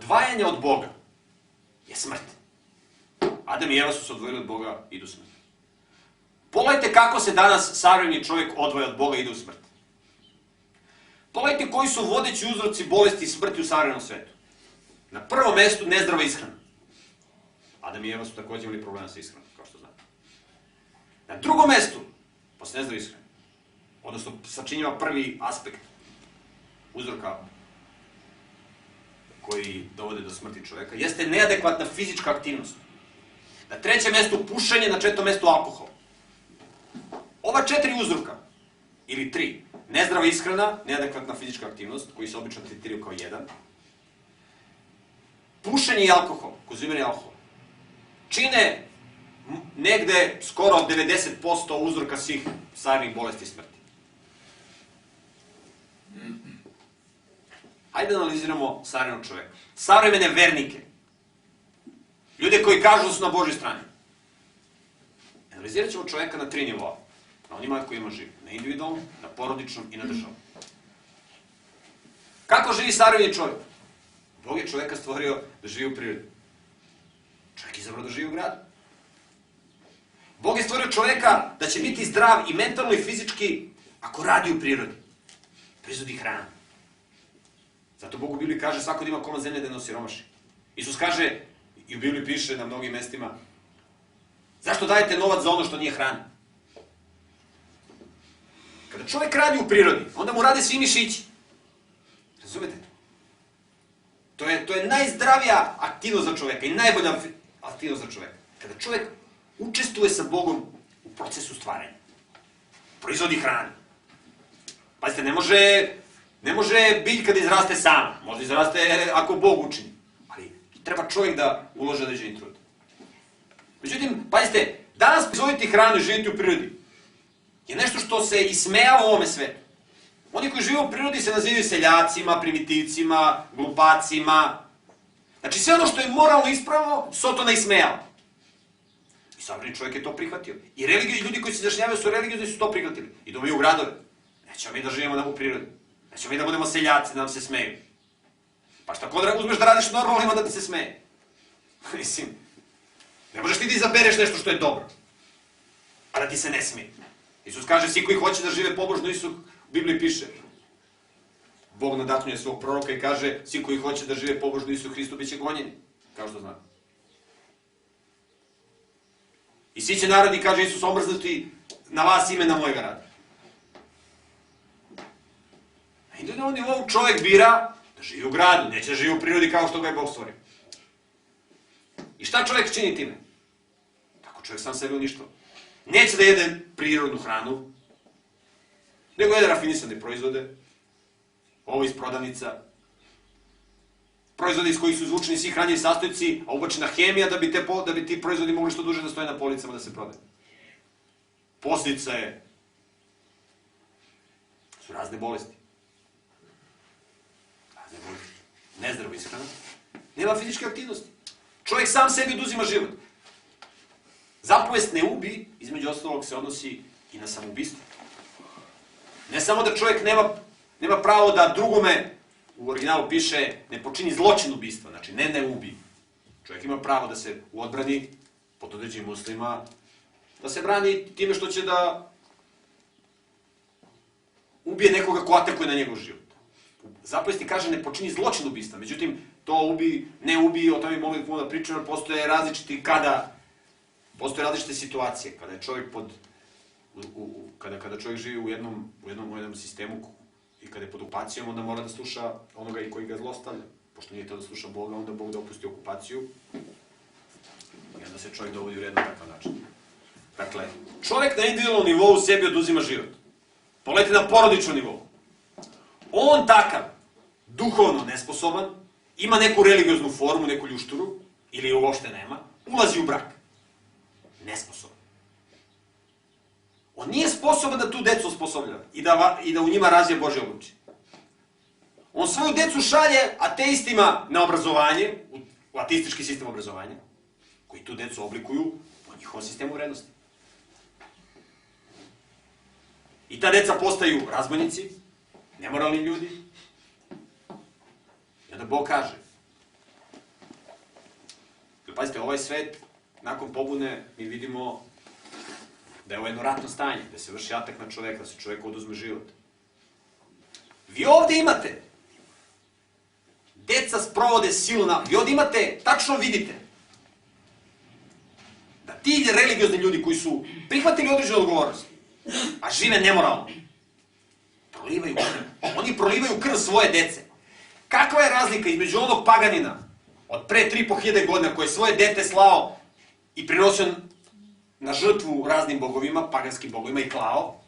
odvajanja od Boga je smrt. Adam i Eva su se odvojili od Boga i idu u smrt. Pogledajte kako se danas savremeni čovjek odvaja od Boga i ide u smrt. Pogledajte koji su vodeći uzroci bolesti i smrti u savremenom svetu. Na prvom mjestu nezdrava ishrana. Adam i Eva su također imali problema sa ishranom, kao što znate. Na drugom mjestu, posle nezdrave ishrane, odnosno sačinjava prvi aspekt uzroka koji dovode do smrti čovjeka, jeste neadekvatna fizička aktivnost. Na trećem mjestu pušenje, na četvrtom mjestu alkohol. Ova 4 uzroka, ili 3, nezdrava ishrana, neadekvatna fizička aktivnost, koji se obično tretiraju kao 1, pušenje i alkohol, konzumiranje alkohola, čine negde skoro 90% uzroka svih savremenih bolesti i smrti. Hajde da analiziramo savremenog čoveka. Savremene vernike. Ljude koji kažu da su na Božoj strani. Analizirat ćemo čoveka na 3 nivoa. Na onima kojima živi. Na individualnom, na porodičnom i na državnom. Kako živi savremeni čovjek? Bog je čoveka stvorio da živi u prirodi. Čovjek je izabrao da živi u gradu. Bog je stvorio čovjeka da će biti zdrav i mentalno i fizički ako radi u prirodi. Proizvodi hranu. Zato Bog u Bibliji kaže svako da ima komad zemlje da ne osiromaši. Isus kaže, i u Bibliji piše na mnogim mestima, zašto dajete novac za ono što nije hrana? Kada čovjek radi u prirodi, onda mu rade svi mišići. Razumete? To je najzdravija aktivnost za čovjeka i najbolja aktivnost za čovjeka. Kada čovjek učestvuje sa Bogom u procesu stvaranja. Proizvodi hranu. Pazite, ne može biljka da izraste sama. Možda izraste ako Bog učini. Ali treba čovjek da uloži određeni trud. Međutim, pazite, danas proizvoditi hranu i živjeti u prirodi je nešto što se ismejava u ovome svetu. Oni koji žive u prirodi se nazivaju seljacima, primitivcima, glupacima. Znači sve ono što je moralno ispravno, Sotona ismejava. I savremeni čovjek je to prihvatio. I ljudi koji se izjašnjavaju su religiozni su to prihvatili. Idemo mi u gradove. Nećemo mi da živimo u prirodi. Nećemo mi da budemo seljaci, da nam se smeju. Pa šta kod uzmeš da radiš normalno, ima da ti se smeje. Mislim, ne možeš ti da izabereš nešto što je dobro, a da ti se ne smije. Isus kaže, svi koji hoće da žive pobožno, Isus u Bibliji piše. Bog nadahnjuje svog proroka i kaže, svi koji hoće da žive pobožno Isu Hristu bit će gonjeni. Kao što znate. I svi će narodi, kaže Isus, omrznuti na vas imena mojega rada. Na individualnom nivou čovjek bira da živi u gradu, neće da živi u prirodi kao što ga je Bog stvorio. I šta čovjek čini time? Tako čovjek sam sebe uništava. Neće da jede prirodnu hranu, nego jede rafinisane proizvode, ovo iz prodavnica, proizvode iz kojih su izvučeni svi hranjivi sastojci, a ubačena hemija da bi ti proizvodi mogli što duže da stoje na policama da se prodaju. Posljedica su razne bolesti. Nezdrava ishrana. Nema fizičke aktivnosti. Čovjek sam sebi oduzima život. Zapovest ne ubi, između ostalog se odnosi i na samoubistvo. Ne samo da čovjek nema pravo da drugome, u originalu piše, ne počini zločin ubistva, znači ne ubi. Čovjek ima pravo da se u odbrani, pod određenim uslovima, da se brani time što će da ubije nekoga ko atakuje na njegov život. Zapovesti kaže ne počini zločin ubistva, međutim, to ubi, ne ubi, o tome mogli puno da pričamo, jer postoje različite situacije, kada je čovjek kada čovjek živi u jednom sistemu i kada je pod okupacijom, onda mora da sluša onoga i koji ga zlostavlja. Pošto nije to da sluša Boga, onda Bog da opusti okupaciju i onda se čovjek dovodi u red na takav način. Dakle, čovjek na individualnom nivou sebi oduzima život. Pogledajte na porodičnom nivou. On takav, duhovno nesposoban, ima neku religioznu formu, neku ljušturu, ili je uopšte nema, ulazi u brak. Nesposoban. On nije sposoban da tu decu osposobljava i da u njima razvija Božje odlučje. On svoju decu šalje ateistima na obrazovanje, u ateistički sistem obrazovanja, koji tu decu oblikuju po njihovom sistemu vrednosti. I ta deca postaju razbojnici, nemoralni ljudi. I onda Bog kaže, Pazite, ovaj svet, nakon pobune, mi vidimo da je ovo jedno ratno stanje, da se vrši atak na čoveka, da se čoveku oduzme život. Vi ovde imate, deca sprovode silu na... Vi ovde imate, tačno vidite, da ti religiozni ljudi koji su prihvatili određenu odgovornost, a žive nemoralno, prolivaju krv. Oni prolivaju krv svoje dece. Kakva je razlika između onog paganina od pre 3.500 godina koje je svoje dete slao i prinosio na žrtvu raznim bogovima, paganskim bogovima i klao,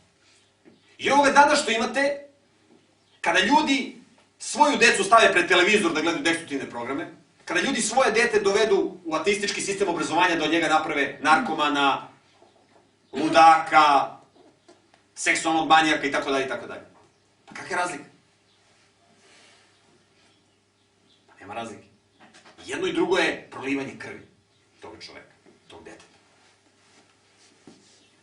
i ovoga dana što imate, kada ljudi svoju decu stave pred televizor da gledaju destruktivne programe, kada ljudi svoje dete dovedu u ateistički sistem obrazovanja da od njega naprave narkomana, ludaka, seksualnog manijaka itd. Pa kakva je razlika? Pa nema razlike. Jedno i drugo je prolivanje krvi toga čoveka, tog deteta.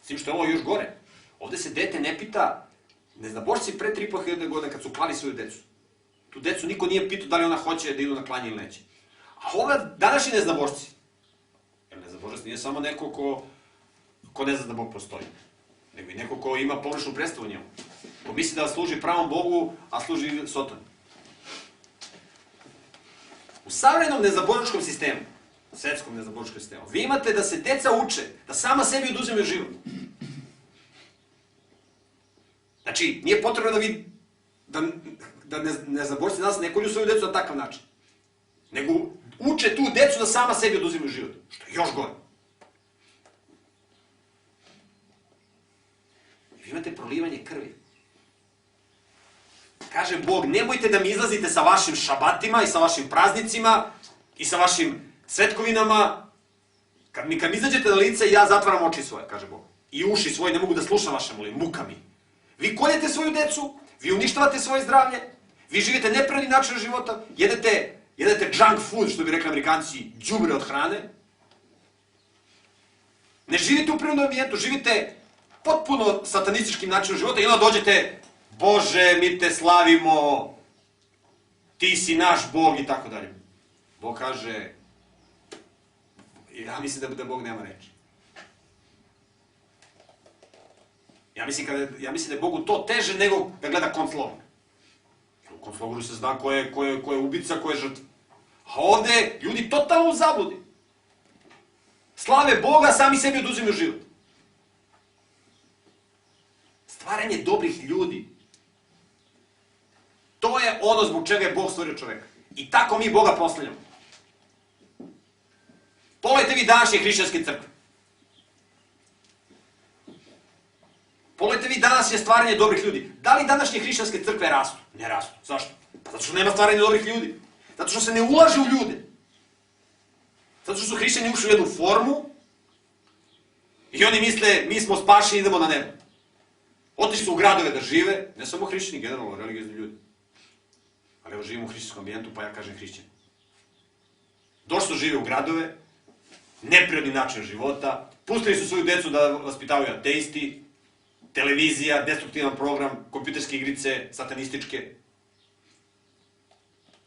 S tim što je ovo još gore. Ovde se dete ne pita, neznabošci pre 3.500 godina kad su klali svoju decu. Tu decu niko nije pitao da li ona hoće da idu na klanje ili neće. A ova današnji neznabošci, jer neznabošac nije samo neko ko ne zna da Bog postoji, nego i neko ko ima pogrešnu predstavu o njemu. Ko misli da služi pravom Bogu, a služi Sotonu. U savremenom neznabošačkom sistemu, svetskom neznabošačkom sistemu, vi imate da se deca uče, da sama sebi oduzimaju život. Znači, nije potrebno da vi, da neznabošci nas ne kolju svoju decu na takav način. Nego uče tu decu da sama sebi oduzimaju život. Što je još gore. Vi imate prolivanje krvi. Kaže Bog, nemojte da mi izlazite sa vašim šabatima i sa vašim praznicima i sa vašim svetkovinama. Kad mi izađete na lice, ja zatvaram oči svoje, kaže Bog. I uši svoje, ne mogu da slušam vaše molim, muka mi. Vi koljete svoju decu, vi uništavate svoje zdravlje, vi živite nepravilni način života, jedete junk food, što bi rekli Amerikanci, đubre od hrane. Ne živite u prirodnom ambijentu, živite potpuno satanističkim načinom života i onda dođete, Bože, mi te slavimo, ti si naš Bog i tako dalje. Bog kaže, ja mislim da Bog nema reči. Ja mislim da je Bogu to teže nego da gleda konclog. U konclogoru se zna ko je ubica, ko je žrtva. A ovde ljudi totalno u zabludi. Slave Boga, sami sebi oduzimaju život. Stvaranje dobrih ljudi. To je ono zbog čega je Bog stvorio čoveka. I tako mi Boga proslavljamo. Pogledajte vi današnje hrišćanske crkve. Pogledajte vi današnje stvaranje dobrih ljudi. Da li današnje hrišćanske crkve rastu? Ne rastu. Zašto? Pa zato što nema stvaranja dobrih ljudi. Zato što se ne ulaže u ljude. Zato što su hrišćani ušli u jednu formu i oni misle, mi smo spašeni, idemo na nebo. Otišli su u gradove da žive, ne samo hrišćani, generalno religiozni ljudi. Ali evo živimo u hrišćanskom ambijentu, pa ja kažem hrišćani. Došli su žive u gradove, neprirodni način života, pustili su svoju decu da vaspitavaju ateisti, televizija, destruktivan program, kompjuterske igrice, satanističke.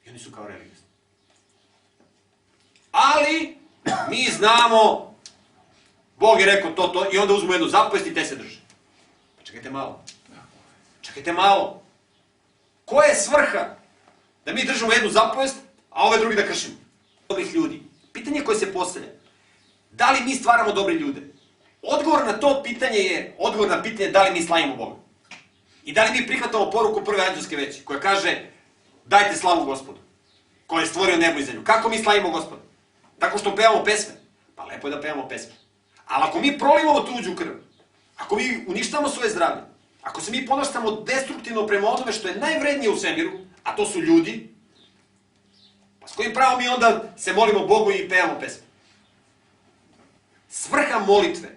I oni su kao religiozni. Ali, mi znamo, Bog je rekao to, i onda uzmu jednu zapovest i te se drže. Pa čekajte malo. Koja je svrha da mi držimo jednu zapovest, a ove drugi da kršimo? Dobrih ljudi. Pitanje koje se postavlja. Da li mi stvaramo dobre ljude? Odgovor na to pitanje je, da li mi slavimo Boga. I da li mi prihvatamo poruku prve anđelske veći, koja kaže, dajte slavu Gospodu, koji je stvorio nebo i zemlju. Kako mi slavimo Gospoda? Tako što pevamo pesme? Pa lepo je da pevamo pesme. Ali ako mi prolivamo tuđu krv, ako mi uništavamo svoje zdravlje, ako se mi ponašamo destruktivno prema onome što je najvrednije u svemiru, a to su ljudi, pa s kojim pravom mi onda se molimo Bogu i pevamo pesme? Svrha molitve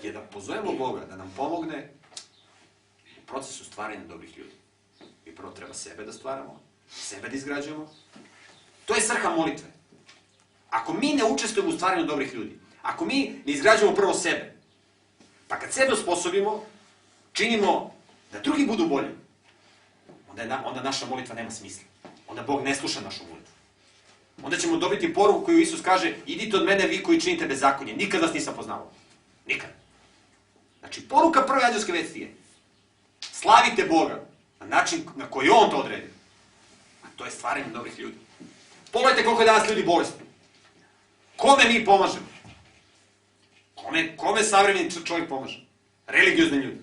je da pozovemo Boga da nam pomogne u procesu stvaranja dobrih ljudi. Mi prvo treba sebe da stvaramo, sebe da izgrađujemo. To je svrha molitve. Ako mi ne učestvujemo u stvaranju dobrih ljudi, ako mi ne izgrađujemo prvo sebe, pa kad sebe osposobimo, činimo da drugi budu bolji, onda naša molitva nema smisla. Onda Bog ne sluša našu molitvu. Onda ćemo dobiti poruku koju Isus kaže, idite od mene vi koji činite bezakonje, nikad vas nisam poznao. Nikad. Znači, poruka prve anđelske vesti je, slavite Boga na način na koji On to odredi. A to je stvaranje dobrih ljudi. Pogledajte koliko je danas ljudi bolesni. Kome mi pomažemo? Kome savremeni čovjek pomaže? Religiozni ljudi.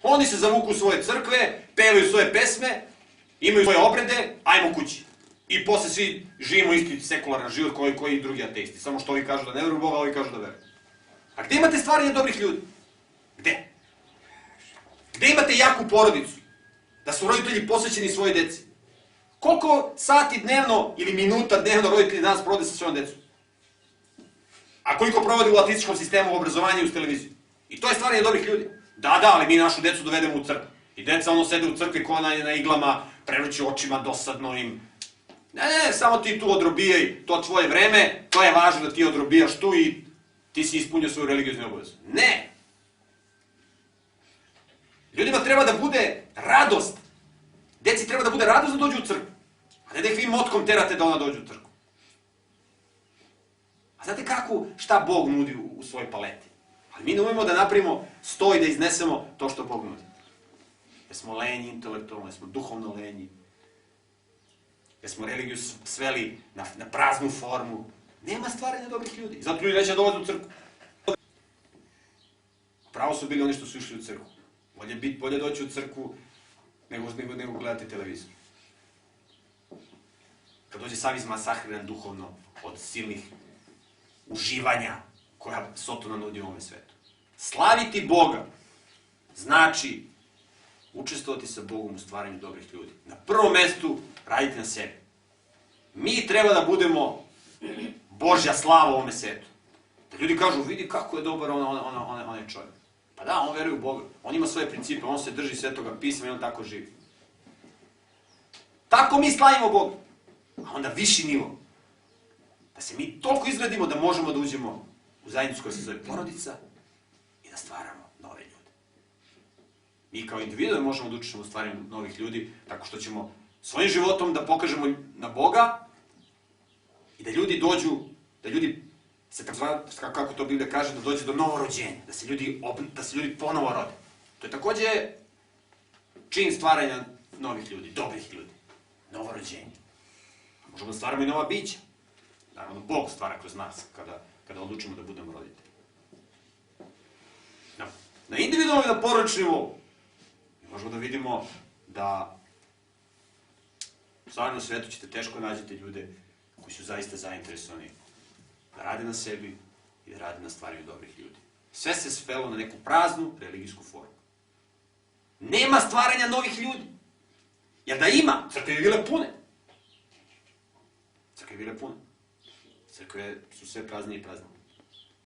Oni se zavuku u svoje crkve, pevaju svoje pesme, imaju svoje obrede, ajmo kući. I posle svi živimo isti sekularan život koji i drugi ateisti. Samo što ovi kažu da ne veruju u Boga, a ovi kažu da veruju. A gde imate stvaranje dobrih ljudi? Gde? Gde imate jaku porodicu? Da su roditelji posvećeni svojoj deci? Koliko sati dnevno ili minuta dnevno roditelji danas provode sa svojom decom? A koliko provode u ateističkom sistemu obrazovanja i uz televiziju? I to je stvaranje dobrih ljudi. Da, ali mi našu decu dovedemo u crkvu. I deca sede u crkvi ko na iglama, prevrću očima, dosadno im. Ne, samo ti tu odrobijaj to tvoje vreme, to je važno da ti odrobijaš tu i ti si ispunio svoju religijsnu obavezu. Ne! Ljudima treba da bude radost. Deci treba da bude radost da dođu u crkvu. A ne da ih vi motkom terate da ona dođu u crkvu. A znate šta Bog nudi u svojoj paleti? Ali mi ne umemo da napravimo sto i da iznesemo to što Bog nudi. Jer smo lenji intelektualno, jer smo duhovno lenji. Jer smo religiju sveli na praznu formu. Nema stvaranja dobrih ljudi. Zato ljudi neće da dolaze u crkvu. Pravo su bili oni što su išli u crkvu. Bolje doći u crkvu nego gledati televizor. Kad dođe sam izmasakriran duhovno od silnih uživanja koja Sotona nudi u ovome svetu. Slaviti Boga znači učestvovati sa Bogom u stvaranju dobrih ljudi. Na prvom mestu raditi na sebi. Mi treba da budemo Božja slava u ovome svetu. Da ljudi kažu, vidi kako je dobar onaj čovjek. Pa da, on veruje u Boga. On ima svoje principe, on se drži Svetoga pisma i on tako živi. Tako mi slavimo Boga. A onda viši nivo. Da se mi toliko izgradimo da možemo da uđemo u zajednicu koja se zove porodica i da stvaramo nove ljude. Mi kao individue možemo da učinimo u stvaranju novih ljudi tako što ćemo svojim životom da pokažemo na Boga i da ljudi dođu, da ljudi se kako to Biblija kaže, da dođe do novorođenja, da se ljudi ponovo rode. To je takođe čin stvaranja novih ljudi, dobrih ljudi. Novorođenje. Možemo da stvaramo i nova bića. Naravno, Bog stvara kroz nas kada odlučimo da budemo roditelji. Na individualnom i na porodičnom nivou možemo da vidimo da u stvarnom svetu ćete teško nađete ljude koji su zaista zainteresovani da rade na sebi i da rade na stvaranju dobrih ljudi. Sve se svelo na neku praznu religijsku formu. Nema stvaranja novih ljudi. Jer da ima, crkve bi bile pune. Crkve su sve praznije i praznije.